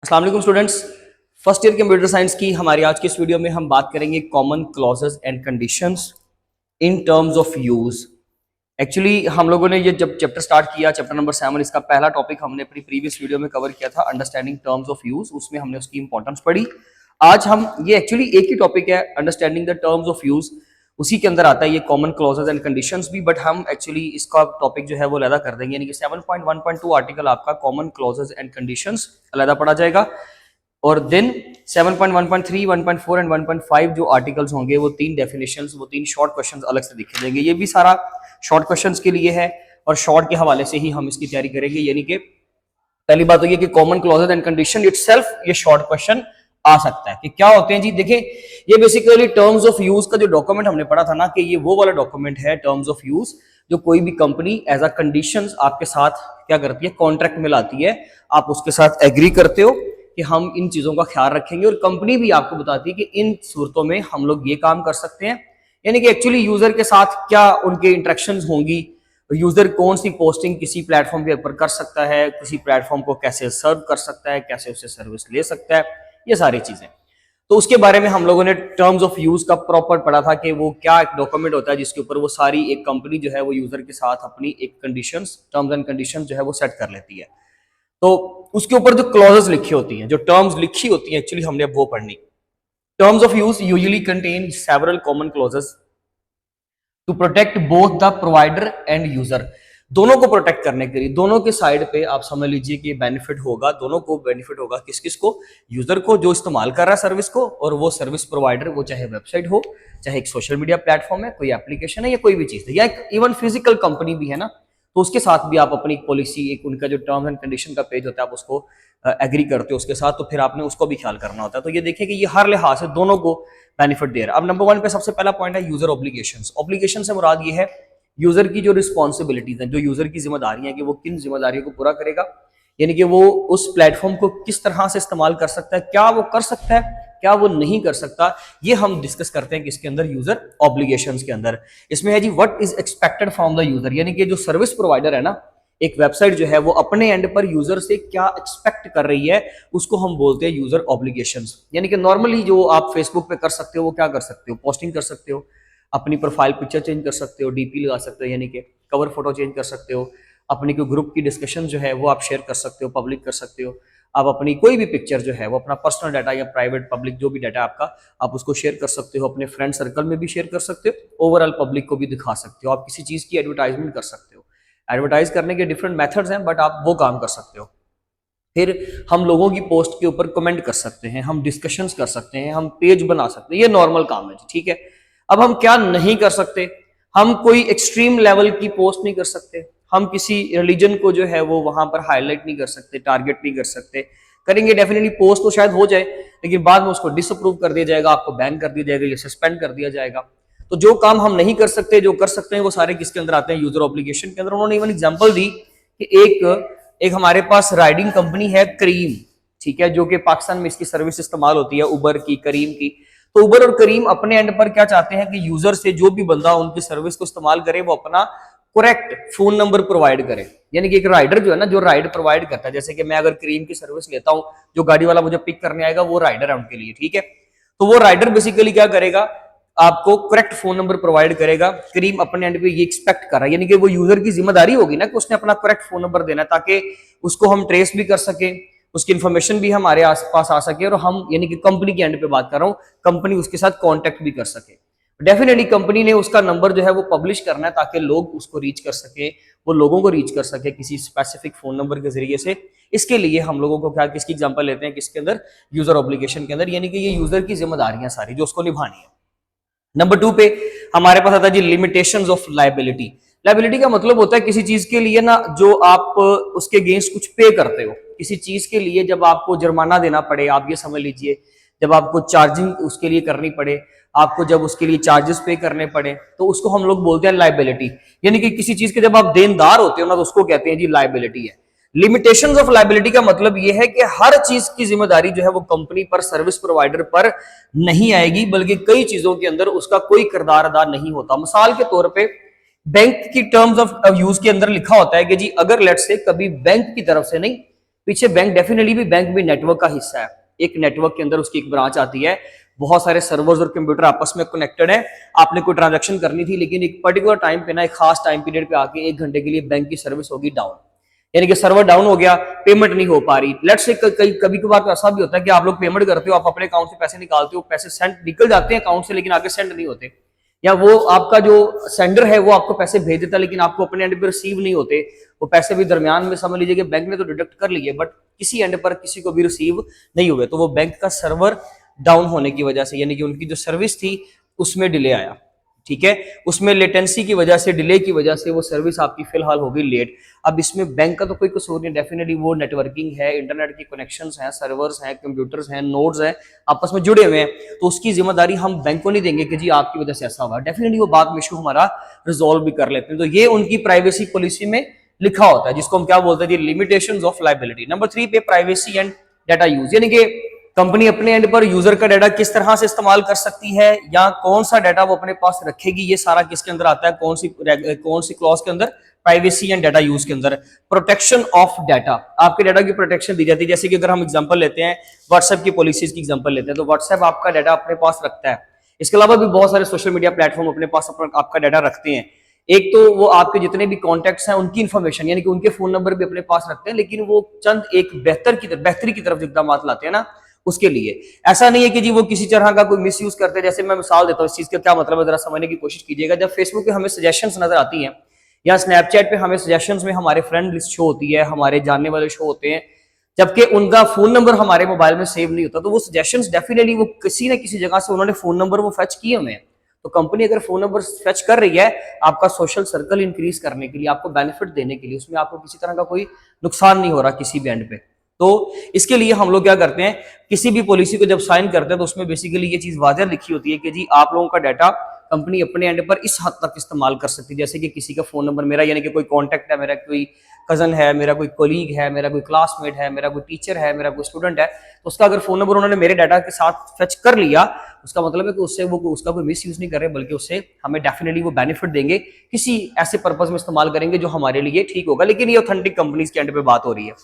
अस्सलाम वालेकुम students. First year computer science की हमारी आज की इस वीडियो में हम बात करेंगे common clauses and conditions in terms of use. Actually हम लोगों ने ये जब चैप्टर स्टार्ट किया, चैप्टर नंबर 7, इसका पहला टॉपिक हमने अपनी प्रीवियस वीडियो में कवर किया था, अंडरस्टैंडिंग टर्म्स ऑफ यूज। उसमें हमने उसकी इंपॉर्टेंस पढ़ी। आज हम ये एक्चुअली एक ही टॉपिक है, understanding the terms of use, उसी के अंदर आता है ये कॉमन क्लॉजेस एंड कंडीशंस भी, बट हम एक्चुअली इसका टॉपिक जो है वो अलग कर देंगे, यानी कि 7.1.2 आर्टिकल आपका कॉमन क्लॉजेस एंड कंडीशंस अलग पढ़ा जाएगा। और देन 7.1.3, 1.4 एंड 1.5 जो आर्टिकल्स होंगे वो तीन डेफिनेशंस, वो तीन शॉर्ट क्वेश्चंस अलग से दिखे देंगे। ये भी सारा शॉर्ट क्वेश्चंस के लिए है और शॉर्ट के हवाले से ही हम इसकी तैयारी करेंगे। यानी कि पहली बात तो ये कि common clauses and condition itself ये शॉर्ट क्वेश्चन आ सकता है कि क्या होते हैं जी। देखिए, ये बेसिकली टर्म्स ऑफ यूज का जो डॉक्यूमेंट हमने पढ़ा था ना, कि ये वो वाला डॉक्यूमेंट है टर्म्स ऑफ यूज जो कोई भी कंपनी एज अ कंडीशंस आपके साथ क्या करती है, कॉन्ट्रैक्ट में लाती है। आप उसके साथ एग्री करते हो कि हम इन चीजों का ख्याल रखेंगे, और कंपनी भी आपको बताती है कि इन सूरतों में हम लोग ये काम कर सकते हैं। यानी कि एक्चुअली यूजर के साथ क्या उनके इंटरेक्शंस होंगी, यूजर कौन सी पोस्टिंग किसी प्लेटफॉर्म के ऊपर कर सकता है, किसी प्लेटफॉर्म को कैसे सर्व कर सकता है, कैसे उससे सर्विस ले सकता है, ये सारी चीजें। तो उसके बारे में हम लोगों ने टर्म्स ऑफ यूज का प्रॉपर पढ़ा था कि वो क्या एक डॉक्यूमेंट होता है जिसके ऊपर वो सारी एक कंपनी जो है वो यूजर के साथ अपनी एक कंडीशंस, टर्म्स एंड कंडीशंस जो है वो सेट कर लेती है। तो उसके ऊपर जो क्लॉजेस लिखी होती हैं, जो टर्म्स लिखी होती हैं, एक्चुअली हमने वो पढ़नी। Terms of use usually contain several common clauses to protect both the provider and user. दोनों को प्रोटेक्ट करने के लिए, दोनों के साइड पे आप समझ लीजिए कि बेनिफिट होगा, दोनों को बेनिफिट होगा। किस किस को? यूजर को जो इस्तेमाल कर रहा है सर्विस को, और वो सर्विस प्रोवाइडर, वो चाहे वेबसाइट हो, चाहे एक सोशल मीडिया प्लेटफॉर्म है, कोई एप्लीकेशन है, या कोई भी चीज है, या इवन फिजिकल कंपनी भी है ना, तो उसके साथ भी आप अपनी पॉलिसी, एक उनका जो टर्म्स एंड कंडीशन का पेज होता है, आप उसको एग्री करते हो उसके साथ, तो फिर आपने उसको भी ख्याल करना होता है। तो ये देखिए कि ये हर लिहाज से दोनों को बेनिफिट दे रहा है। अब नंबर 1 पे सबसे पहला पॉइंट है यूजर ऑब्लिगेशंस। ऑब्लिगेशन से मुराद ये है यूजर की जो रिस्पॉन्सिबिलिटीज है, जो यूजर की जिम्मेदारियां हैं कि वो किन जिम्मेदारियों को पूरा करेगा, यानी कि वो उस प्लेटफॉर्म को किस तरह से इस्तेमाल कर सकता है, क्या वो कर सकता है, क्या वो नहीं कर सकता, ये हम डिस्कस करते हैं किसके अंदर, यूजर ऑब्लिगेशंस के अंदर। इसमें है जी what is expected from the user, यानी कि जो सर्विस प्रोवाइडर है ना, एक वेबसाइट जो है वो अपने एंड पर यूजर से क्या एक्सपेक्ट कर रही है, उसको हम बोलते हैं यूजर ऑब्लिगेशंस। यानी कि नॉर्मली जो आप फेसबुक पे कर सकते हो वो क्या कर सकते हो, पोस्टिंग कर सकते हो, अपनी प्रोफाइल पिक्चर चेंज कर सकते हो, डीपी लगा सकते हो, यानी कि कवर फोटो चेंज कर सकते हो, अपनी कोई ग्रुप की डिस्कशन जो है वो आप शेयर कर सकते हो, पब्लिक कर सकते हो। आप अपनी कोई भी पिक्चर जो है वो अपना पर्सनल डाटा या प्राइवेट पब्लिक जो भी डाटा आपका, आप उसको शेयर कर सकते हो, अपने फ्रेंड सर्कल में भी शेयर कर सकते हो, ओवरऑल पब्लिक को भी दिखा सकते हो। आप किसी चीज की एडवर्टाइजमेंट कर सकते हो, एडवर्टाइज करने के डिफरेंट मेथड्स हैं, बट आप वो काम कर सकते हो। फिर हम लोगों की पोस्ट के ऊपर कमेंट कर सकते हैं, हम डिस्कशंस कर सकते हैं, हम पेज बना सकते हैं, ये नॉर्मल काम है, ठीक है। अब हम क्या नहीं कर सकते, हम कोई एक्सट्रीम लेवल की पोस्ट नहीं कर सकते, हम किसी रिलीजन को जो है वो वहां पर हाईलाइट नहीं कर सकते, टारगेट नहीं कर सकते। करेंगे डेफिनेटली पोस्ट तो शायद हो जाए, लेकिन बाद में उसको डिसअप्रूव कर दिया जाएगा, आपको बैन कर दिया जाएगा या सस्पेंड कर दिया जाएगा। तो जो काम हम नहीं कर सकते, जो कर सकते हैं, वो सारे किसके अंदर आते हैं, यूजर ऑब्लिगेशन के अंदर। उन्होंने इवन एग्जांपल दी कि एक हमारे पास राइडिंग कंपनी है करीम, ठीक है, जो कि पाकिस्तान में इसकी सर्विस इस्तेमाल होती है, उबर की, करीम की। तो उबर और करीम अपने एंड पर क्या चाहते हैं कि यूजर से जो भी बंदा उनकी सर्विस को इस्तेमाल करे वो अपना करेक्ट फोन नंबर प्रोवाइड करे। यानी कि एक राइडर जो है ना, जो राइड प्रोवाइड करता है, जैसे कि मैं अगर करीम की सर्विस लेता हूं, जो गाड़ी वाला मुझे पिक करने आएगा वो राइडर है उनके लिए, ठीक है। तो वो राइडर बेसिकली क्या करेगा, आपको करेक्ट फोन नंबर प्रोवाइड करेगा। करीम अपने एंड पे ये एक्सपेक्ट कर रहा है, यानी कि वो यूजर की जिम्मेदारी होगी ना कि उसने अपना करेक्ट फोन नंबर देना है, ताकि उसको हम ट्रेस भी कर सके, उसकी इन्फॉर्मेशन भी हमारे आसपास आ सके, और हम यानी कि कंपनी के एंड पे बात कर रहा हूँ, कंपनी उसके साथ कांटेक्ट भी कर सके। डेफिनेटली कंपनी ने उसका नंबर जो है वो पब्लिश करना है, ताकि लोग उसको रीच कर सके, वो लोगों को रीच कर सके किसी स्पेसिफिक फोन नंबर के जरिए से। इसके लिए हम लोगों को क्या, किसकी एग्जांपल लेते हैं, किसके अंदर, यूजर ऑब्लिगेशन के अंदर, यानी कि ये यूजर की जिम्मेदारियां सारी जो उसको निभानी है। नंबर 2 पे हमारे पास आता है जी लिमिटेशंस ऑफ लायबिलिटी। लायबिलिटी का मतलब होता है किसी चीज के लिए ना, जो आप उसके अगेंस्ट कुछ पे करते हो, किसी चीज के लिए जब आपको जुर्माना देना पड़े, आप ये समझ लीजिए, जब आपको चार्जिंग उसके लिए करनी पड़े, आपको जब उसके लिए चार्जेस पे करने पड़े, तो उसको हम लोग बोलते हैं लायबिलिटी। यानी कि किसी चीज के जब आप देनदार होते हो ना, तो उसको कहते हैं जी लायबिलिटी है। लिमिटेशंस ऑफ लायबिलिटी का मतलब यह है कि हर चीज की जिम्मेदारी जो है वो कंपनी पर, सर्विस प्रोवाइडर पर नहीं आएगी, बल्कि कई चीजों के अंदर उसका कोई किरदार अदा नहीं होता। मिसाल के तौर पे बैंक की टर्म्स ऑफ यूज के अंदर लिखा होता है कि जी अगर लेट्स से कभी बैंक की तरफ से नहीं, पीछे बैंक डेफिनेटली भी बैंक भी नेटवर्क का हिस्सा है, एक नेटवर्क के अंदर उसकी एक ब्रांच आती है, बहुत सारे सर्वर्स और कंप्यूटर आपस में कनेक्टेड है। आपने कोई ट्रांजैक्शन करनी थी लेकिन एक पर्टिकुलर टाइम पे ना, एक खास टाइम पीरियड पे आके 1 घंटे के लिए बैंक की सर्विस होगी डाउन, यानी कि सर्वर डाउन हो गया, पेमेंट नहीं हो पा रही। लेट्स से कभी कभार तो ऐसा भी होता है कि आप लोग पेमेंट करते हो, आप अपने अकाउंट से पैसे निकालते हो, पैसे सेंड निकल जाते हैं अकाउंट से लेकिन आगे सेंड नहीं होते, या वो आपका जो सेंडर है वो आपको पैसे भेज देता है लेकिन आपको अपने एंड पे रिसीव नहीं होते, वो पैसे भी दरमियान में समझ लीजिए कि बैंक ने तो डिडक्ट कर लिए बट किसी एंड पर किसी को भी रिसीव नहीं हुए, तो वो बैंक का सर्वर डाउन होने की वजह से, यानी कि उनकी जो सर्विस थी उसमें डिले आया, ठीक है, उसमें लेटेंसी की वजह से, डिले की वजह से वो सर्विस आपकी फिलहाल हो गई लेट। अब इसमें बैंक का तो कोई कसूर नहीं, डेफिनेटली वो नेटवर्किंग है, इंटरनेट की कनेक्शंस हैं, सर्वर्स हैं, कंप्यूटर्स हैं, नोड्स हैं, आपस में जुड़े हुए हैं, तो उसकी जिम्मेदारी हम बैंक को नहीं देंगे कि जी आपकी वजह से ऐसा हुआ। डेफिनेटली वो बात में इशू हमारा रिजॉल्व भी कर लेते हैं, तो ये उनकी प्राइवेसी पॉलिसी में लिखा होता है, जिसको हम क्या बोलते हैं जी, लिमिटेशंस ऑफ लायबिलिटी। नंबर 3 पे प्राइवेसी एंड डाटा यूज, यानी कि कंपनी अपने एंड पर यूजर का डाटा किस तरह से इस्तेमाल कर सकती है या कौन सा डाटा वो अपने पास रखेगी, ये सारा किसके अंदर आता है, कौन सी क्लॉज के अंदर, प्राइवेसी एंड डाटा यूज के अंदर। प्रोटेक्शन ऑफ डाटा, आपके डाटा की प्रोटेक्शन दी जाती है, जैसे कि अगर हम एग्जांपल लेते हैं व्हाट्सएप की पॉलिसीज की एग्जांपल लेते हैं, तो व्हाट्सएप आपका डाटा अपने पास रखता है, इसके अलावा भी बहुत सारे सोशल मीडिया प्लेटफॉर्म अपने पास आपका डाटा रखते हैं। एक तो वो आपके जितने भी कॉन्टैक्ट्स हैं उनकी इंफॉर्मेशन, यानी कि उनके फोन नंबर भी अपने पास रखते हैं, लेकिन वो चंद एक बेहतरी की तरफ इकदाम लाते हैं ना, उसके लिए। ऐसा नहीं है कि जी वो किसी तरह का कोई मिस यूज करते हैं। जैसे मैं मिसाल देता हूँ इस चीज का क्या मतलब है, जरा समझने की कोशिश कीजिएगा। जब फेसबुक पे हमें सजेशंस नजर आती हैं या स्नैपचैट पे हमें सजेशंस में हमारे फ्रेंड लिस्ट शो होती है, हमारे जानने वाले शो होते हैं, जबकि उनका फोन नंबर हमारे मोबाइल में सेव नहीं होता, तो वो सजेशंस डेफिनेटली वो किसी न किसी जगह से उन्होंने फोन नंबर वो फेच किए हुए हैं। तो कंपनी अगर फोन नंबर फेच कर रही है आपका सोशल सर्कल इंक्रीज करने के लिए, आपको बेनिफिट देने के लिए, उसमें आपको किसी तरह का कोई नुकसान नहीं हो रहा किसी भी एंड पे। तो इसके लिए हम लोग क्या करते हैं, किसी भी पॉलिसी को जब साइन करते हैं तो उसमें बेसिकली ये चीज वाज़ेह लिखी होती है कि जी आप लोगों का डाटा कंपनी अपने एंड पर इस हद तक इस्तेमाल कर सकती है, जैसे कि किसी का फोन नंबर, मेरा यानी कि कोई कॉन्टैक्ट है, मेरा कोई कजन है, मेरा कोई कोलीग है, मेरा कोई क्लासमेट है, मेरा कोई टीचर है, मेरा कोई स्टूडेंट है, तो उसका अगर फोन नंबर उन्होंने मेरे डाटा के साथ फेच कर लिया, उसका मतलब है कि उससे वो उसका कोई मिस यूज नहीं कर रहे, बल्कि उससे हमें डेफिनेटली वो बेनिफिट देंगे, किसी ऐसे पर्पज में इस्तेमाल करेंगे जो हमारे लिए ठीक होगा। लेकिन ये ऑथेंटिक कंपनीज के एंड पे बात हो रही है,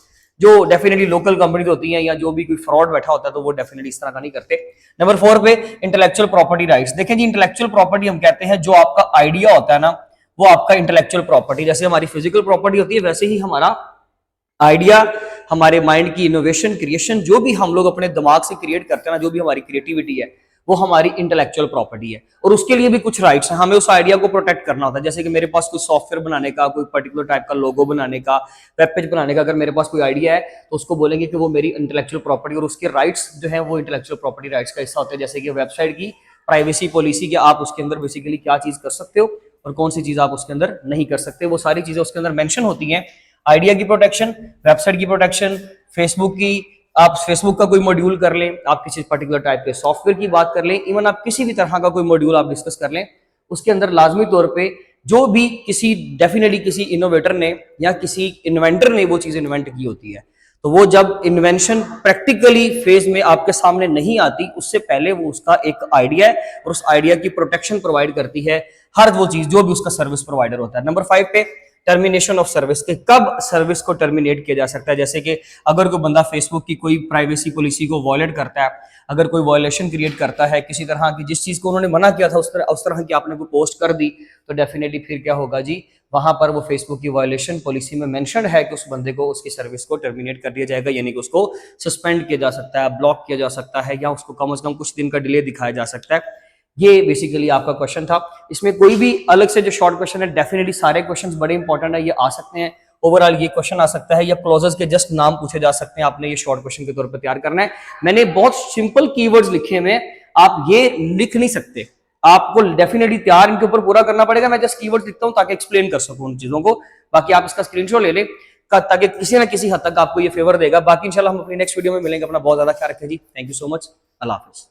जो डेफिनेटली लोकल कंपनीज होती हैं या जो भी कोई फ्रॉड बैठा होता है तो वो डेफिनेटली इस तरह का नहीं करते। नंबर 4 पे इंटेलेक्चुअल प्रॉपर्टी राइट्स। देखें जी, इंटेलेक्चुअल प्रॉपर्टी हम कहते हैं जो आपका आइडिया होता है ना, वो आपका इंटेलेक्चुअल प्रॉपर्टी, जैसे हमारी फिजिकल प्रॉपर्टी होती है वैसे ही हमारा आइडिया, हमारे माइंड की इनोवेशन, क्रिएशन, जो भी हम लोग अपने दिमाग से क्रिएट करते हैं ना, जो भी हमारी क्रिएटिविटी है, वो हमारी इंटेलेक्चुअल प्रॉपर्टी है, और उसके लिए भी कुछ राइट्स हैं, हमें उस आइडिया को प्रोटेक्ट करना होता है। जैसे कि मेरे पास कोई सॉफ्टवेयर बनाने का, कोई पर्टिकुलर टाइप का लोगो बनाने का, वेब पेज बनाने का, अगर मेरे पास कोई आइडिया है तो उसको बोलेंगे कि वो मेरी इंटेलेक्चुअल प्रॉपर्टी, और उसके राइट्स जो है वो इंटेलेक्चुअल प्रॉपर्टी राइट्स का हिस्सा होता है। जैसे कि वेबसाइट की प्राइवेसी पॉलिसी, कि आप उसके अंदर बेसिकली क्या चीज कर सकते हो और कौन सी चीज आप उसके अंदर नहीं कर सकते, वो सारी चीजें उसके अंदर मेंशन होती हैं। आइडिया की प्रोटेक्शन, वेबसाइट की प्रोटेक्शन, फेसबुक की, आप फेसबुक का कोई मॉड्यूल कर लें, आप किसी पर्टिकुलर टाइप के सॉफ्टवेयर की बात कर लें, इवन आप किसी भी तरह का कोई मॉड्यूल आप डिस्कस कर लें, उसके अंदर लाजमी तौर पे जो भी डेफिनेटली किसी इनोवेटर ने या किसी इन्वेंटर ने वो चीज इन्वेंट की होती है, तो वो जब इन्वेंशन प्रैक्टिकली फेज में आपके सामने नहीं आती, उससे पहले वो उसका एक आइडिया है और उस आइडिया की प्रोटेक्शन प्रोवाइड करती है हर वो चीज जो भी उसका सर्विस प्रोवाइडर होता है। नंबर 5 पे टर्मिनेशन ऑफ सर्विस, के कब सर्विस को टर्मिनेट किया जा सकता है। जैसे कि अगर कोई बंदा फेसबुक की कोई प्राइवेसी पॉलिसी को वॉयलेट करता है, अगर कोई वॉयलेशन क्रिएट करता है किसी तरह की, जिस चीज को उन्होंने मना किया था उस तरह की आपने कोई पोस्ट कर दी, तो डेफिनेटली फिर क्या होगा जी, वहां पर वो फेसबुक की वॉयलेशन पॉलिसी में मेंशन है कि उस बंदे को उसकी सर्विस को टर्मिनेट कर दिया जाएगा, यानी कि उसको सस्पेंड किया जा सकता है, ब्लॉक किया जा सकता है, या उसको कम से कम कुछ दिन का डिले दिखाया जा सकता है। ये बेसिकली आपका क्वेश्चन था। इसमें कोई भी अलग से जो शॉर्ट क्वेश्चन है, डेफिनेटली सारे क्वेश्चंस बड़े इंपॉर्टेंट है, ये आ सकते हैं। ओवरऑल ये क्वेश्चन आ सकता है, या क्लॉजेस के जस्ट नाम पूछे जा सकते हैं, आपने ये शॉर्ट क्वेश्चन के तौर पर तैयार करना है। मैंने बहुत सिंपल कीवर्ड्स लिखे हुए, आप ये लिख नहीं सकते, आपको डेफिनेटली तैयार इनके ऊपर पूरा करना पड़ेगा। मैं जस्ट कीवर्ड्स लिखता हूं ताकि एक्सप्लेन कर सकूं उन चीजों को, बाकी आप इसका स्क्रीनशॉट ले लें ताकि किसी ना किसी हद तक आपको ये फेवर देगा। बाकी इंशाल्लाह हम अपनी नेक्स्ट वीडियो में मिलेंगे। अपना बहुत ज्यादा ख्याल रखें जी। Thank you so much. अल्लाह हाफिज।